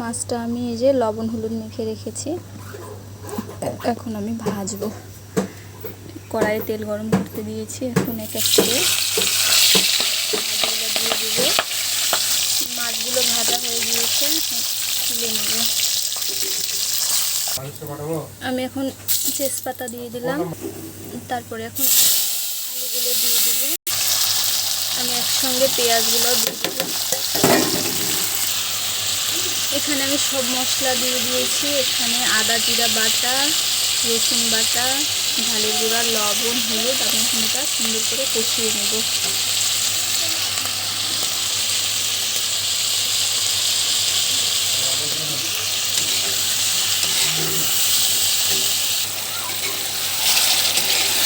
মাছটা আমি এই যে লবণ হলুদ মেখে রেখেছি, এখন আমি ভাজবো। কড়াইয়ে তেল গরম করতে দিয়েছি, এখন এক এক করে মাছগুলো দিয়ে দেবো। মাছগুলো ভাজা হয়ে গিয়েছে, তুলে নেব। আমি এখন তেজপাতা দিয়ে দিলাম, তারপরে এখন আলুগুলো দিয়ে দেবো। আমি একসঙ্গে পেঁয়াজগুলো দিয়ে দেবো। এখানে আমি সব মশলা দিয়ে দিয়েছি। এখানে আদা জিরা বাটা, রসুন বাটা, ঝালের গুঁড়া, লবণ, হলুদ। আমি এখন এটা সুন্দর করে কষিয়ে নেব।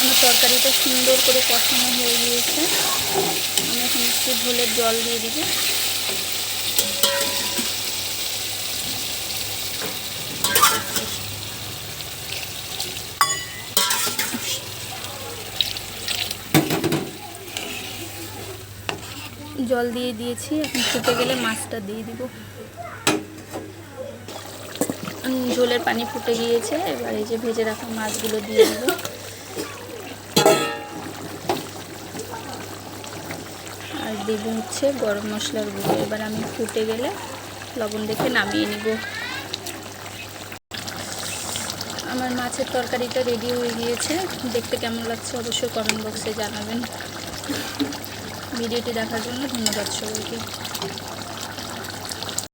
আমার তরকারিটা সুন্দর করে কষানো হয়ে গিয়েছে। আমি এখন একটু ঝোলের জল দিয়ে দিব। জল দিয়ে দিয়েছি, এখন ফুটে গেলে মাছটা দিয়ে দিব। ঝোলের পানি ফুটে গিয়েছে, এবার এই যে ভেজে রাখা মাছগুলো দিয়ে দিব। আর দিব হচ্ছে গরম মশলার গুঁড়ো। এবার আমি ফুটে গেলে লবণ দেখে নামিয়ে নিব। আমার মাছের তরকারিটা রেডি হয়ে গিয়েছে। দেখতে কেমন লাগছে অবশ্যই কমেন্ট বক্সে জানাবেন। ভিডিওটি দেখার জন্য ধন্যবাদ সবাইকে।